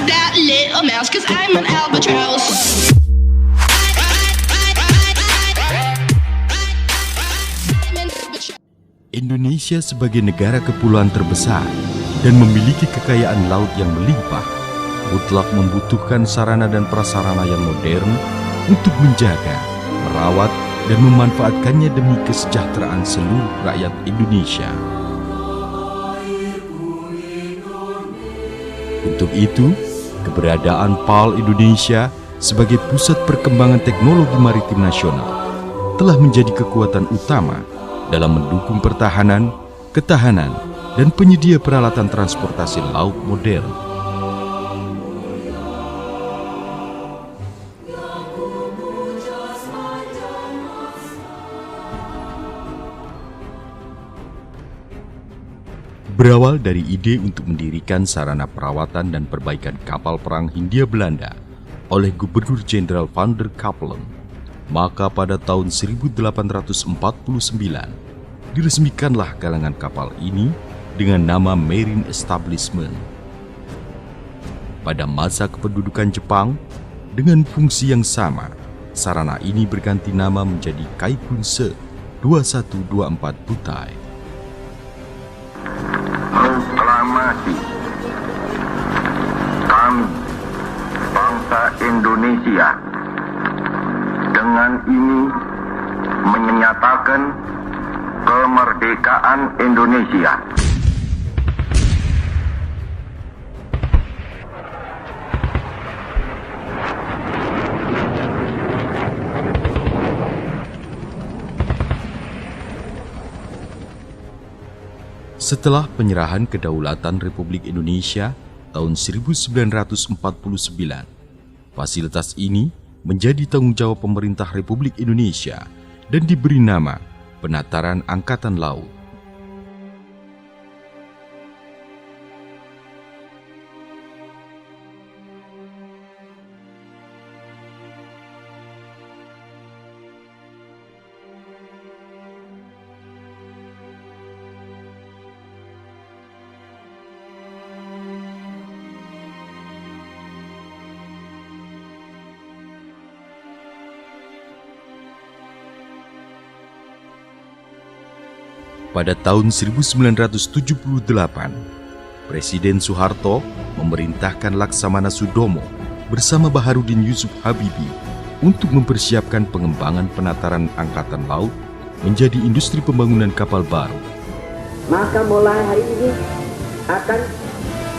that little mouse, 'cause I'm an albatross. Indonesia sebagai negara kepulauan terbesar dan memiliki kekayaan laut yang melimpah, mutlak membutuhkan sarana dan prasarana yang modern untuk menjaga, merawat, dan memanfaatkannya demi kesejahteraan seluruh rakyat Indonesia. Untuk itu, keberadaan PAL Indonesia sebagai pusat perkembangan teknologi maritim nasional telah menjadi kekuatan utama dalam mendukung pertahanan, ketahanan, dan penyedia peralatan transportasi laut modern. Berawal dari ide untuk mendirikan sarana perawatan dan perbaikan kapal perang Hindia Belanda oleh Gubernur Jenderal Van der Capellen, maka pada tahun 1849 diresmikanlah galangan kapal ini dengan nama Marine Establishment. Pada masa kependudukan Jepang, dengan fungsi yang sama, sarana ini berganti nama menjadi Kaikunse 2124 Butai. Proklamasi kami, bangsa Indonesia, dengan ini menyatakan kemerdekaan Indonesia. Setelah penyerahan kedaulatan Republik Indonesia tahun 1949, fasilitas ini menjadi tanggung jawab pemerintah Republik Indonesia dan diberi nama Penataran Angkatan Laut. Pada tahun 1978, Presiden Soeharto memerintahkan Laksamana Sudomo bersama Baharudin Yusuf Habibie untuk mempersiapkan pengembangan penataran angkatan laut menjadi industri pembangunan kapal baru. Maka mulai hari ini akan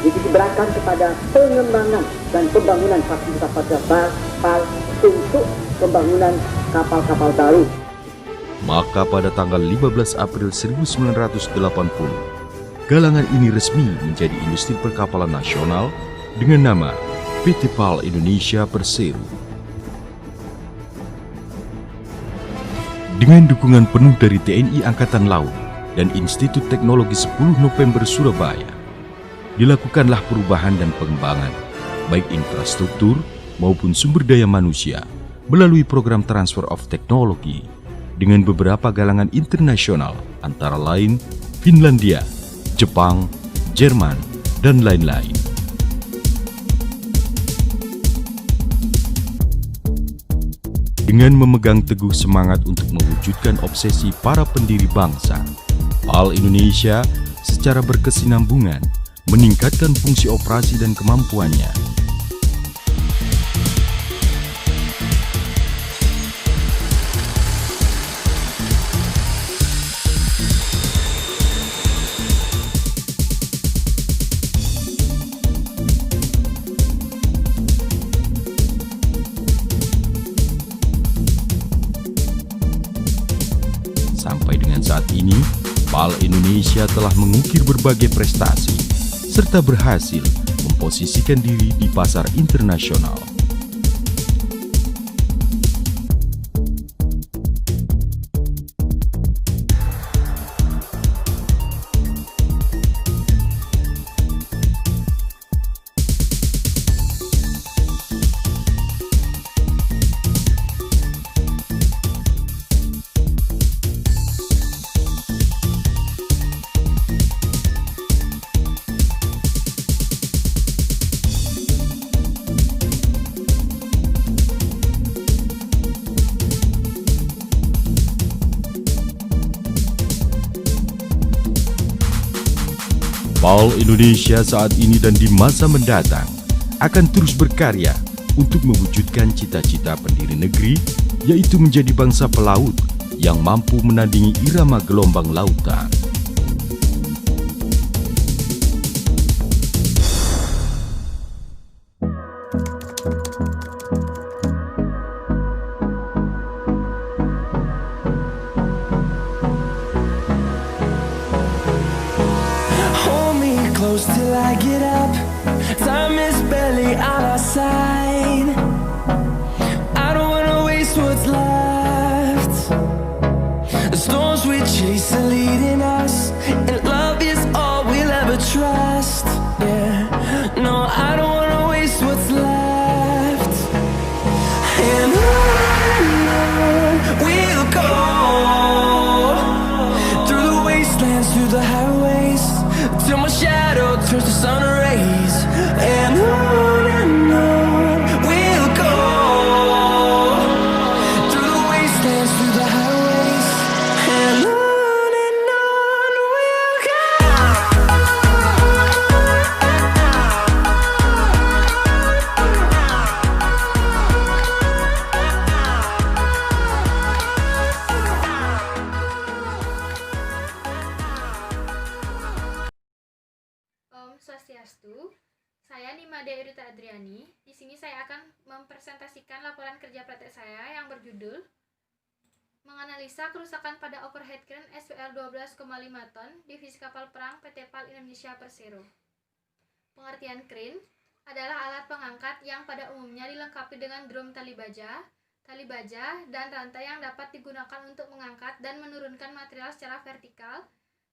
diberikan kepada pengembangan dan pembangunan fasilitas kapal untuk pembangunan kapal-kapal baru. Maka pada tanggal 15 April 1980, galangan ini resmi menjadi industri perkapalan nasional dengan nama PT PAL Indonesia Persero. Dengan dukungan penuh dari TNI Angkatan Laut dan Institut Teknologi 10 November Surabaya, dilakukanlah perubahan dan pengembangan, baik infrastruktur maupun sumber daya manusia, melalui program Transfer of Technology dengan beberapa galangan internasional antara lain Finlandia, Jepang, Jerman, dan lain-lain. Dengan memegang teguh semangat untuk mewujudkan obsesi para pendiri bangsa, PAL Indonesia secara berkesinambungan meningkatkan fungsi operasi dan kemampuannya. Sampai dengan saat ini, PAL Indonesia telah mengukir berbagai prestasi serta berhasil memposisikan diri di pasar internasional. PAL Indonesia saat ini dan di masa mendatang akan terus berkarya untuk mewujudkan cita-cita pendiri negeri, yaitu menjadi bangsa pelaut yang mampu menandingi irama gelombang lautan. Close till I get up. Time is barely on our side. I don't wanna waste what's left. The storms we chase are leading us, and love is all we'll ever trust. Yeah, no, I don't wanna waste what's left. And on we'll go, through the wastelands, through the highways, till my shadow turns to sun rays. And on we'll go, through the wastelands, through the highways. And on we'll go. Om Swastiastu, saya Nimade Irita Adriani. Di sini saya akan mempresentasikan laporan kerja praktek saya yang berjudul menganalisa kerusakan pada overhead crane SWL 12,5 ton divisi kapal perang PT PAL Indonesia Persero. Pengertian crane adalah alat pengangkat yang pada umumnya dilengkapi dengan drum tali baja, dan rantai yang dapat digunakan untuk mengangkat dan menurunkan material secara vertikal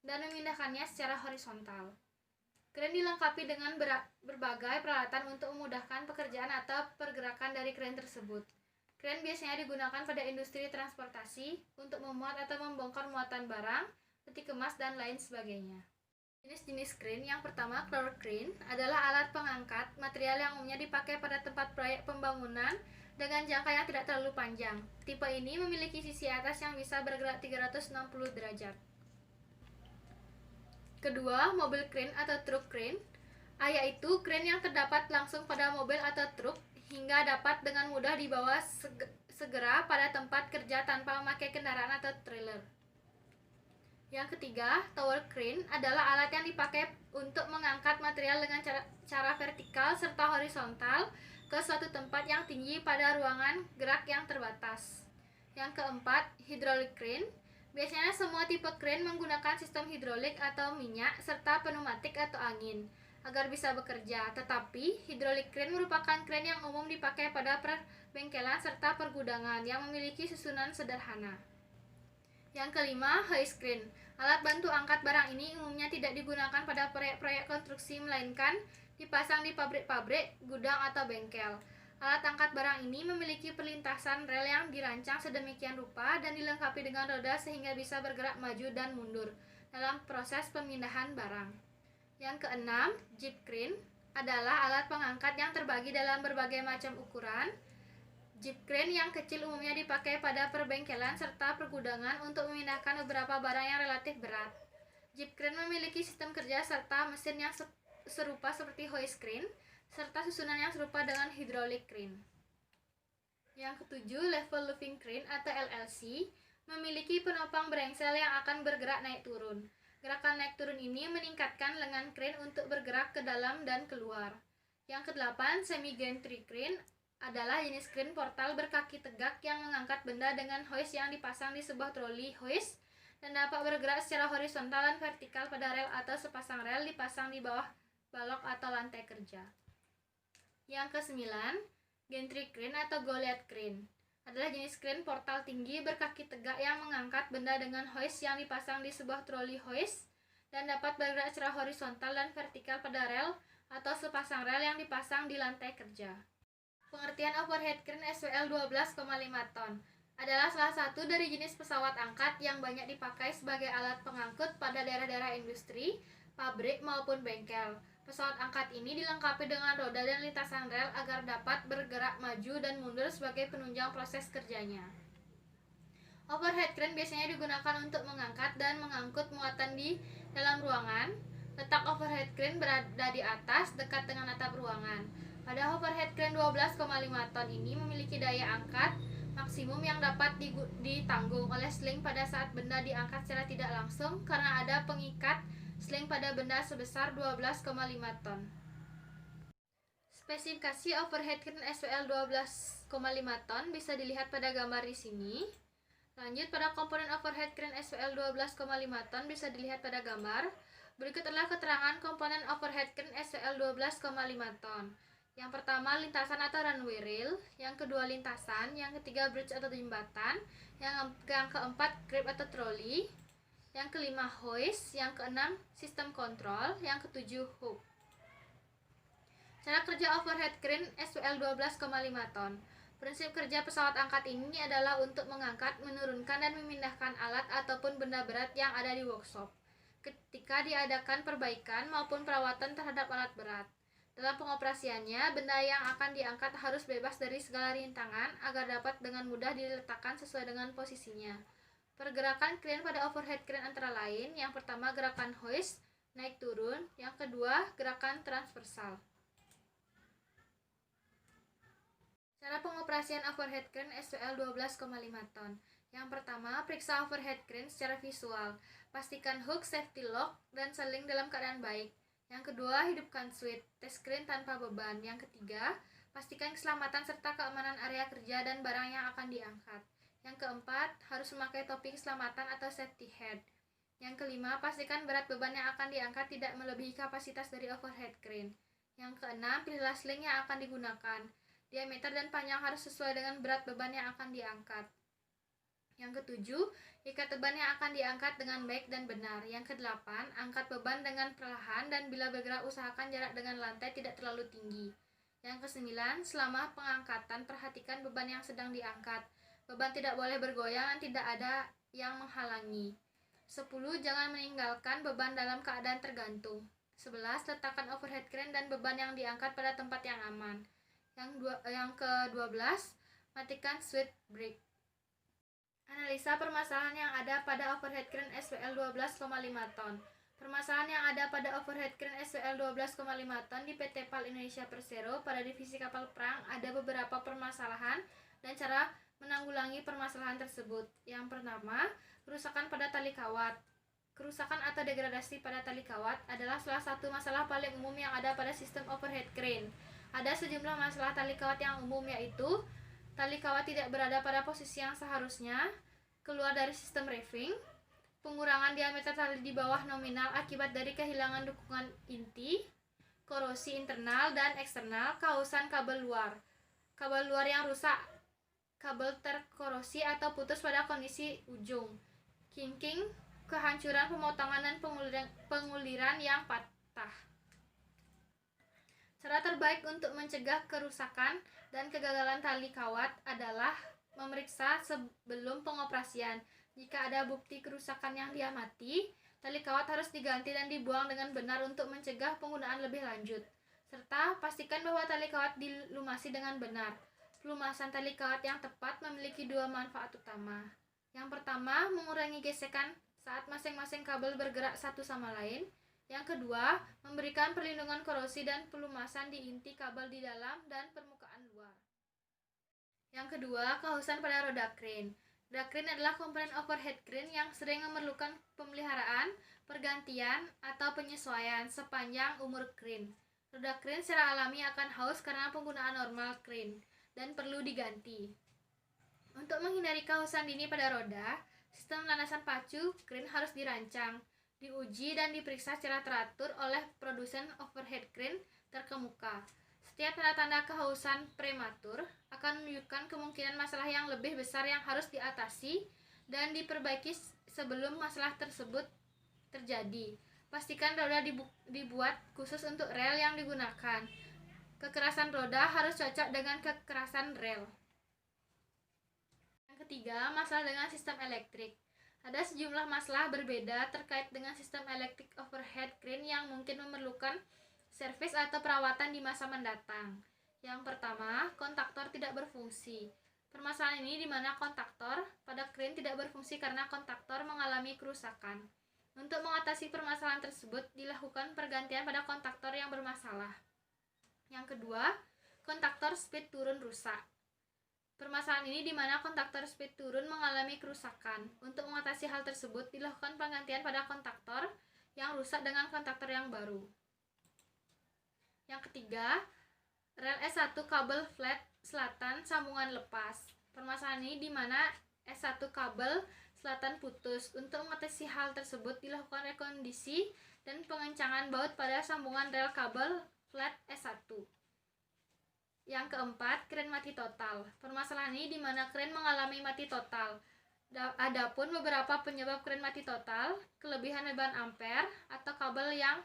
dan memindahkannya secara horizontal. Crane dilengkapi dengan berbagai peralatan untuk memudahkan pekerjaan atau pergerakan dari crane tersebut. Crane biasanya digunakan pada industri transportasi untuk memuat atau membongkar muatan barang, peti kemas, dan lain sebagainya. Jenis-jenis crane yang pertama, crawler crane, adalah alat pengangkat material yang umumnya dipakai pada tempat proyek pembangunan dengan jangka yang tidak terlalu panjang. Tipe ini memiliki sisi atas yang bisa bergerak 360 derajat. Kedua, mobil crane atau truk crane, yaitu crane yang terdapat langsung pada mobil atau truk hingga dapat dengan mudah dibawa segera pada tempat kerja tanpa memakai kendaraan atau trailer. Yang ketiga, tower crane adalah alat yang dipakai untuk mengangkat material dengan cara vertikal serta horizontal ke suatu tempat yang tinggi pada ruangan gerak yang terbatas. Yang keempat, hydraulic crane. Biasanya semua tipe crane menggunakan sistem hidrolik atau minyak serta pneumatik atau angin agar bisa bekerja, tetapi hydraulic crane merupakan crane yang umum dipakai pada perbengkelan serta pergudangan yang memiliki susunan sederhana. Yang kelima, hoist crane. Alat bantu angkat barang ini umumnya tidak digunakan pada proyek-proyek konstruksi, melainkan dipasang di pabrik-pabrik, gudang, atau bengkel. Alat angkat barang ini memiliki perlintasan rel yang dirancang sedemikian rupa dan dilengkapi dengan roda sehingga bisa bergerak maju dan mundur dalam proses pemindahan barang. Yang keenam, jeep crane adalah alat pengangkat yang terbagi dalam berbagai macam ukuran. Jeep crane yang kecil umumnya dipakai pada perbengkelan serta pergudangan untuk memindahkan beberapa barang yang relatif berat. Jeep crane memiliki sistem kerja serta mesin yang serupa seperti hoist crane, serta susunan yang serupa dengan hydraulic crane. Yang ketujuh, level looping crane atau LLC memiliki penopang brengsel yang akan bergerak naik turun. Gerakan naik turun ini meningkatkan lengan crane untuk bergerak ke dalam dan keluar. Yang kedelapan, semi gantry crane adalah jenis crane portal berkaki tegak yang mengangkat benda dengan hoist yang dipasang di sebuah troli hoist dan dapat bergerak secara horizontal dan vertikal pada rel atau sepasang rel dipasang di bawah balok atau lantai kerja. Yang kesembilan, gantry crane atau Goliath crane adalah jenis crane portal tinggi berkaki tegak yang mengangkat benda dengan hoist yang dipasang di sebuah troli hoist dan dapat bergerak secara horizontal dan vertikal pada rel atau sepasang rel yang dipasang di lantai kerja. Pengertian overhead crane SWL 12,5 ton adalah salah satu dari jenis pesawat angkat yang banyak dipakai sebagai alat pengangkut pada daerah-daerah industri, pabrik maupun bengkel. Pesawat angkat ini dilengkapi dengan roda dan lintasan rel agar dapat bergerak maju dan mundur sebagai penunjang proses kerjanya. Overhead crane biasanya digunakan untuk mengangkat dan mengangkut muatan di dalam ruangan, Letak overhead crane berada di atas, dekat dengan atap ruangan. Pada overhead crane 12,5 ton ini memiliki daya angkat maksimum yang dapat ditanggung oleh sling pada saat benda diangkat secara tidak langsung karena ada pengikat sling pada benda sebesar 12,5 ton. Spesifikasi overhead crane SWL 12,5 ton bisa dilihat pada gambar di sini. Lanjut pada komponen overhead crane SWL 12,5 ton bisa dilihat pada gambar. Berikut adalah keterangan komponen overhead crane SWL 12,5 ton. Yang pertama lintasan atau runway rail, yang kedua lintasan, yang ketiga bridge atau jembatan, yang keempat grab atau trolley, yang kelima hoist, yang keenam sistem kontrol, yang ketujuh hook. Cara kerja overhead crane SWL 12,5 ton. Prinsip kerja pesawat angkat ini adalah untuk mengangkat, menurunkan, dan memindahkan alat ataupun benda berat yang ada di workshop ketika diadakan perbaikan maupun perawatan terhadap alat berat. Dalam pengoperasiannya, benda yang akan diangkat harus bebas dari segala rintangan agar dapat dengan mudah diletakkan sesuai dengan posisinya. Pergerakan crane pada overhead crane antara lain, yang pertama gerakan hoist, naik turun, yang kedua gerakan transversal. Cara pengoperasian overhead crane SWL 12,5 ton. Yang pertama, periksa overhead crane secara visual. Pastikan hook, safety lock, dan seling dalam keadaan baik. Yang kedua, hidupkan switch, tes crane tanpa beban. Yang ketiga, pastikan keselamatan serta keamanan area kerja dan barang yang akan diangkat. Yang keempat, harus memakai topi keselamatan atau safety head. Yang kelima, pastikan berat beban yang akan diangkat tidak melebihi kapasitas dari overhead crane. Yang keenam, pilihlah sling yang akan digunakan. Diameter dan panjang harus sesuai dengan berat beban yang akan diangkat. Yang ketujuh, ikat beban yang akan diangkat dengan baik dan benar. Yang kedelapan, angkat beban dengan perlahan dan bila bergerak usahakan jarak dengan lantai tidak terlalu tinggi. Yang kesembilan, selama pengangkatan perhatikan beban yang sedang diangkat. Beban tidak boleh bergoyang dan tidak ada yang menghalangi. 10. Jangan meninggalkan beban dalam keadaan tergantung. 11. Letakkan overhead crane dan beban yang diangkat pada tempat yang aman. Yang ke-12, matikan switch brake. Analisa permasalahan yang ada pada overhead crane SWL 12,5 ton. Permasalahan yang ada pada overhead crane SWL 12,5 ton di PT PAL Indonesia Persero pada divisi kapal perang ada beberapa permasalahan dan cara menanggulangi permasalahan tersebut. Yang pertama, kerusakan pada tali kawat. Kerusakan atau degradasi pada tali kawat adalah salah satu masalah paling umum yang ada pada sistem overhead crane. Ada sejumlah masalah tali kawat yang umum, yaitu tali kawat tidak berada pada posisi yang seharusnya, keluar dari sistem raving, pengurangan diameter tali di bawah nominal akibat dari kehilangan dukungan inti, korosi internal dan eksternal, kausan kabel luar yang rusak, kabel terkorosi atau putus pada kondisi ujung, kinking, kehancuran pemotongan dan penguliran yang patah. Cara terbaik untuk mencegah kerusakan dan kegagalan tali kawat adalah memeriksa sebelum pengoperasian. Jika ada bukti kerusakan yang diamati, tali kawat harus diganti dan dibuang dengan benar untuk mencegah penggunaan lebih lanjut. Serta pastikan bahwa tali kawat dilumasi dengan benar. Pelumasan tali kawat yang tepat memiliki dua manfaat utama. Yang pertama, mengurangi gesekan saat masing-masing kabel bergerak satu sama lain. Yang kedua, memberikan perlindungan korosi dan pelumasan di inti kabel di dalam dan permukaan luar. Yang kedua, kausan pada roda crane. Roda crane adalah komponen overhead crane yang sering memerlukan pemeliharaan, pergantian, atau penyesuaian sepanjang umur crane. Roda crane secara alami akan haus karena penggunaan normal crane dan perlu diganti. Untuk menghindari kehausan dini pada roda, sistem landasan pacu crane harus dirancang, diuji dan diperiksa secara teratur oleh produsen overhead crane terkemuka. Setiap tanda-tanda kehausan prematur akan menunjukkan kemungkinan masalah yang lebih besar yang harus diatasi dan diperbaiki sebelum masalah tersebut terjadi. Pastikan roda dibuat khusus untuk rel yang digunakan. Kekerasan roda harus cocok dengan kekerasan rel. Yang ketiga, masalah dengan sistem elektrik. Ada sejumlah masalah berbeda terkait dengan sistem elektrik overhead crane yang mungkin memerlukan servis atau perawatan di masa mendatang. Yang pertama, kontaktor tidak berfungsi. Permasalahan ini di mana kontaktor pada crane tidak berfungsi karena kontaktor mengalami kerusakan. Untuk mengatasi permasalahan tersebut, dilakukan pergantian pada kontaktor yang bermasalah. Yang kedua, kontaktor speed turun rusak. Permasalahan ini di mana kontaktor speed turun mengalami kerusakan. Untuk mengatasi hal tersebut, dilakukan penggantian pada kontaktor yang rusak dengan kontaktor yang baru. Yang ketiga, rel S1 kabel flat selatan sambungan lepas. Permasalahan ini di mana S1 kabel selatan putus. Untuk mengatasi hal tersebut, dilakukan rekondisi dan pengencangan baut pada sambungan rel kabel flat S1. Yang keempat, kren mati total. Permasalahan ini di mana kren mengalami mati total. Adapun beberapa penyebab kren mati total, kelebihan beban ampere atau kabel yang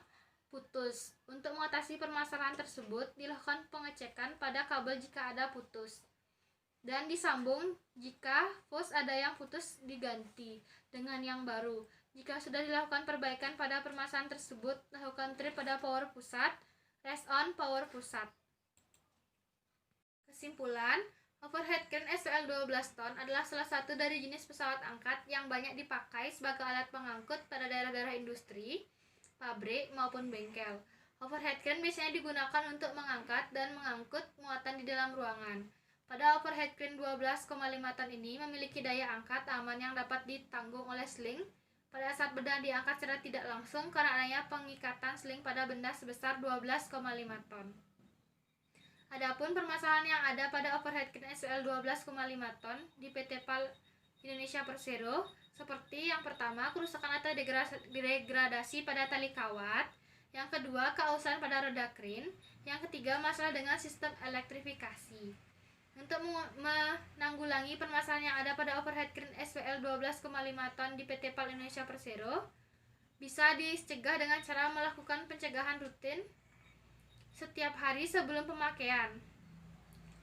putus. Untuk mengatasi permasalahan tersebut, dilakukan pengecekan pada kabel jika ada putus. Dan disambung jika fuse ada yang putus diganti dengan yang baru. Jika sudah dilakukan perbaikan pada permasalahan tersebut, lakukan trip pada power pusat, rest on power pusat. Kesimpulan, overhead crane SWL 12 ton adalah salah satu dari jenis pesawat angkat yang banyak dipakai sebagai alat pengangkut pada daerah-daerah industri, pabrik, maupun bengkel. Overhead crane biasanya digunakan untuk mengangkat dan mengangkut muatan di dalam ruangan. Pada overhead crane 12,5 ton ini memiliki daya angkat aman yang dapat ditanggung oleh sling pada saat benda diangkat secara tidak langsung karena adanya pengikatan sling pada benda sebesar 12,5 ton. Adapun permasalahan yang ada pada overhead crane SWL 12,5 ton di PT PAL Indonesia Persero seperti yang pertama, kerusakan atau degradasi pada tali kawat. Yang kedua, keausan pada roda crane. Yang ketiga, masalah dengan sistem elektrifikasi. Untuk menanggulangi permasalahan yang ada pada overhead crane SWL 12,5 ton di PT PAL Indonesia Persero bisa dicegah dengan cara melakukan pencegahan rutin setiap hari sebelum pemakaian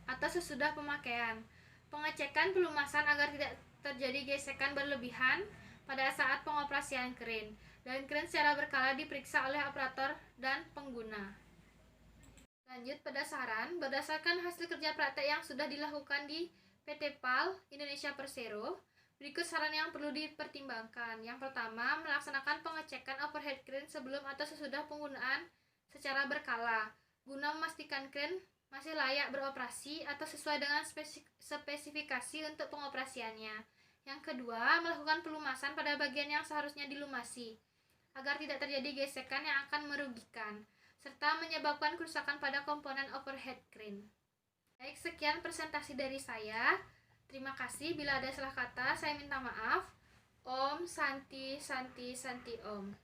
atau sesudah pemakaian, pengecekan pelumasan agar tidak terjadi gesekan berlebihan pada saat pengoperasian crane, dan crane secara berkala diperiksa oleh operator dan pengguna. Lanjut pada saran, berdasarkan hasil kerja praktek yang sudah dilakukan di PT PAL Indonesia Persero, berikut saran yang perlu dipertimbangkan. Yang pertama, melaksanakan pengecekan overhead crane sebelum atau sesudah penggunaan secara berkala, guna memastikan crane masih layak beroperasi atau sesuai dengan spesifikasi untuk pengoperasiannya. Yang kedua, melakukan pelumasan pada bagian yang seharusnya dilumasi, agar tidak terjadi gesekan yang akan merugikan, serta menyebabkan kerusakan pada komponen overhead crane. Baik, sekian presentasi dari saya. Terima kasih. Bila ada salah kata, saya minta maaf. Om Santi Santi Santi Om.